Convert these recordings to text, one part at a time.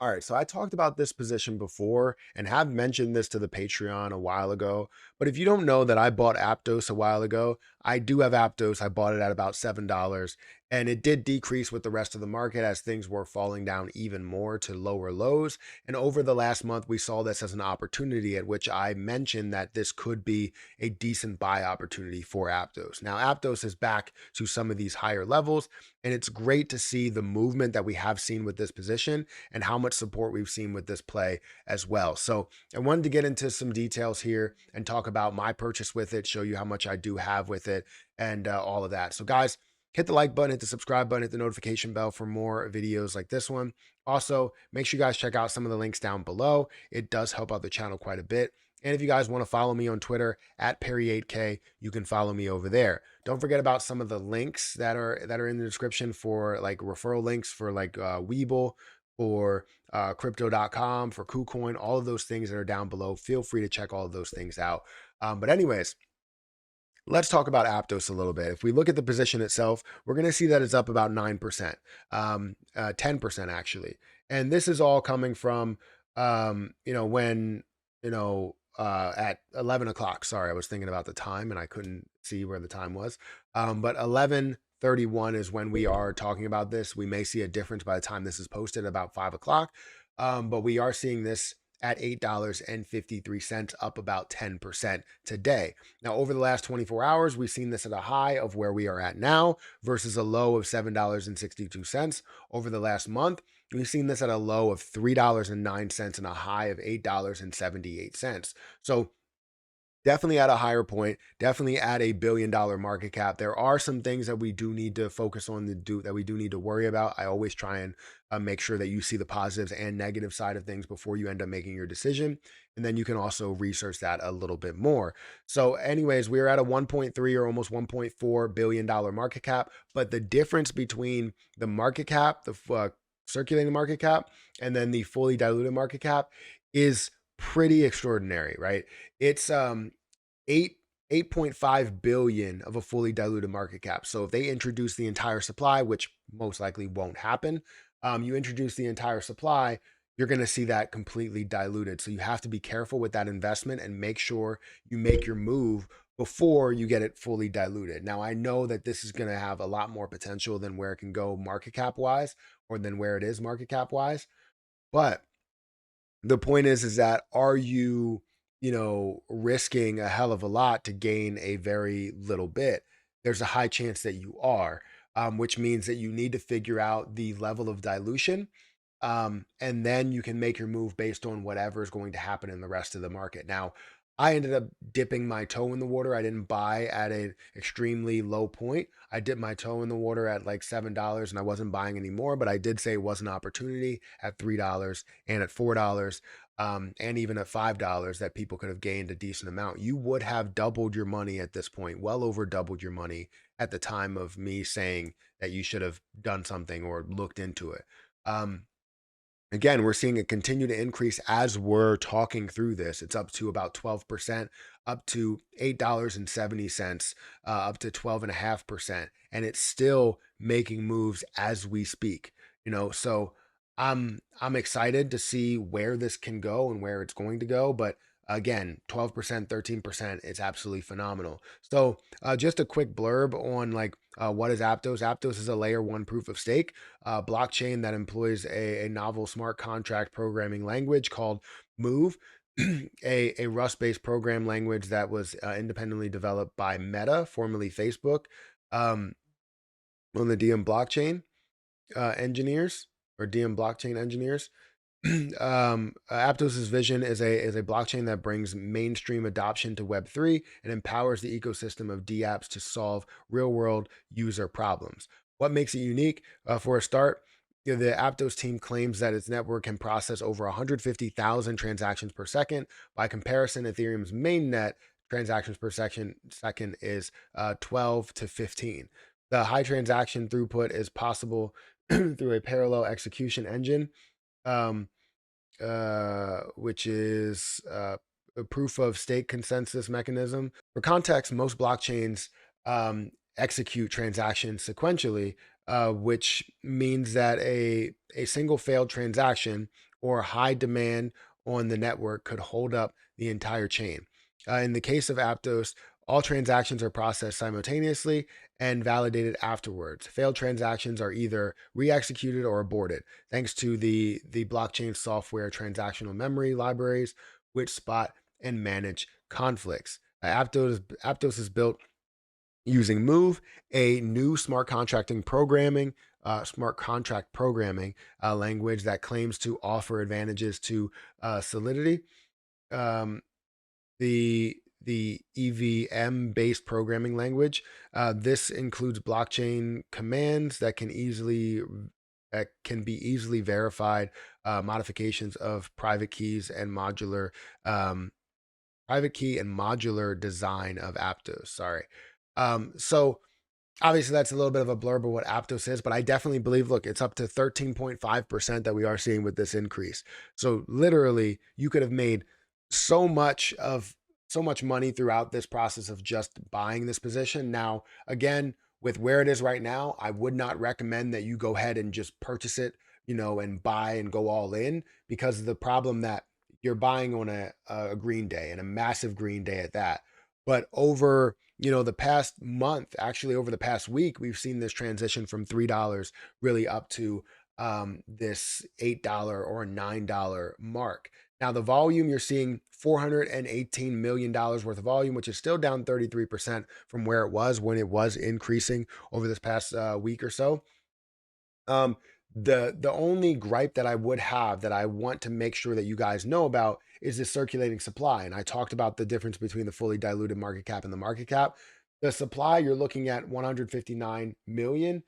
All right, so I talked about this position before and have mentioned this to the Patreon a while ago. But if you don't know that I bought Aptos a while ago, I do have Aptos. I bought it at about $7, and it did decrease with the rest of the market as things were falling down even more to lower lows. And over the last month, we saw this as an opportunity at which I mentioned that this could be a decent buy opportunity for Aptos. Now, Aptos is back to some of these higher levels, and it's great to see the movement that we have seen with this position and how much support we've seen with this play as well. So I wanted to get into some details here and talk about my purchase with it, show you how much I do have with it, and all of that. So guys, hit the like button, hit the subscribe button, hit the notification bell for more videos like this one. Also, make sure you guys check out some of the links down below. It does help out the channel quite a bit. And if you guys want to follow me on Twitter at Perry8K, you can follow me over there. Don't forget about some of the links that are in the description for like referral links for like Webull, for crypto.com, for KuCoin, all of those things that are down below. Feel free to check all of those things out. But anyways, let's talk about Aptos a little bit. If we look at the position itself, we're going to see that it's up about 9%, 10% actually. And this is all coming from, when, at 11 o'clock. Sorry, I was thinking about the time and I couldn't see where the time was. But 11:31 is when we are talking about this. We may see a difference by the time this is posted about 5 o'clock. But we are seeing this at $8.53, up about 10% today. Now, over the last 24 hours, we've seen this at a high of where we are at now versus a low of $7.62. Over the last month, we've seen this at a low of $3.09 and a high of $8.78. So definitely at a higher point, definitely at a $1 billion market cap. There are some things that we do need to focus on, that we do need to worry about. I always try and make sure that you see the positives and negative side of things before you end up making your decision. And then you can also research that a little bit more. So anyways, we're at a 1.3 or almost $1.4 billion market cap. But the difference between the market cap, the circulating market cap, and then the fully diluted market cap is pretty extraordinary, right? It's 8.5 billion of a fully diluted market cap. So if they introduce the entire supply, which most likely won't happen, you introduce the entire supply, you're going to see that completely diluted. So you have to be careful with that investment and make sure you make your move before you get it fully diluted. Now, I know that this is going to have a lot more potential than where it can go market cap wise, or than where it is market cap wise. But the point is that are you, risking a hell of a lot to gain a very little bit? There's a high chance that you are, which means that you need to figure out the level of dilution. And then you can make your move based on whatever is going to happen in the rest of the market. Now, I ended up dipping my toe in the water. I didn't buy at an extremely low point. I dipped my toe in the water at like $7 and I wasn't buying anymore, but I did say it was an opportunity at $3 and at $4, and even at $5 that people could have gained a decent amount. You would have doubled your money at this point, well over doubled your money at the time of me saying that you should have done something or looked into it. Again, we're seeing it continue to increase as we're talking through this. It's up to about 12%, up to $8.70, up to 12.5%. And it's still making moves as we speak. So I'm excited to see where this can go and where it's going to go. But again, 12%, 13%, it's absolutely phenomenal. So just a quick blurb on like what is Aptos. Aptos is a layer one proof of stake blockchain that employs a novel smart contract programming language called Move, a Rust-based program language that was independently developed by Meta, formerly Facebook, on the DM blockchain engineers or DM blockchain engineers. Aptos's vision is a blockchain that brings mainstream adoption to Web3 and empowers the ecosystem of DApps to solve real-world user problems. What makes it unique? For a start, the Aptos team claims that its network can process over 150,000 transactions per second. By comparison, Ethereum's mainnet transactions per second is 12 to 15. The high transaction throughput is possible through a parallel execution engine, um, which is a proof of stake consensus mechanism. For context, most blockchains execute transactions sequentially, which means that a single failed transaction or high demand on the network could hold up the entire chain. In the case of Aptos, all transactions are processed simultaneously and validated afterwards. Failed transactions are either re-executed or aborted, thanks to the blockchain software transactional memory libraries, which spot and manage conflicts. Aptos is built using Move, a new smart contract programming language that claims to offer advantages to Solidity. Um, the EVM based programming language. This includes blockchain commands that can be easily verified, modifications of um, private key and modular design of Aptos. Sorry. So obviously that's a little bit of a blurb of what Aptos is, but I definitely believe, look, it's up to 13.5% that we are seeing with this increase. So literally you could have made so much of so much money throughout this process of just buying this position. Now, again, with where it is right now, I would not recommend that you go ahead and just purchase it, and buy and go all in, because of the problem that you're buying on a green day, and a massive green day at that. But over the past month, actually over the past week, we've seen this transition from $3 really up to this $8 or $9 mark. Now, the volume, you're seeing $418 million worth of volume, which is still down 33% from where it was when it was increasing over this past week or so. Um, the only gripe that I would have, that I want to make sure that you guys know about, is the circulating supply. And I talked about the difference between the fully diluted market cap and the market cap. The supply, you're looking at 159 million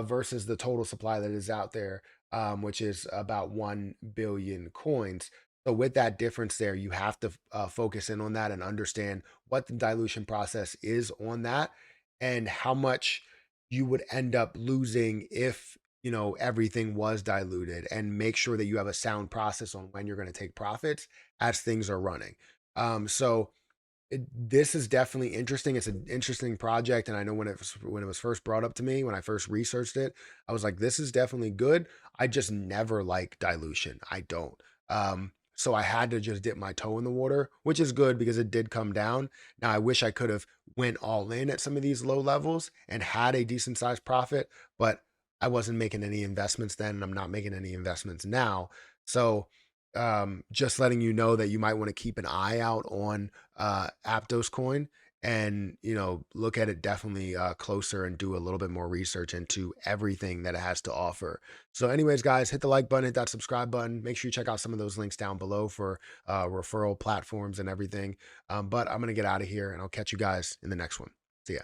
versus the total supply that is out there, which is about 1 billion coins. So with that difference there, you have to focus in on that and understand what the dilution process is on that, and how much you would end up losing if everything was diluted, and make sure that you have a sound process on when you're going to take profits as things are running. So this is definitely interesting. It's an interesting project, and I know when it was first brought up to me, when I first researched it, I was like, this is definitely good. I just never like dilution. I don't. So I had to just dip my toe in the water, which is good because it did come down. Now I wish I could have went all in at some of these low levels and had a decent sized profit, but I wasn't making any investments then, and I'm not making any investments now. So just letting you know that you might want to keep an eye out on Aptos coin, and look at it definitely closer, and do a little bit more research into everything that it has to offer. So anyways, guys, hit the like button, hit that subscribe button. Make sure you check out some of those links down below for referral platforms and everything. But I'm going to get out of here, and I'll catch you guys in the next one. See ya.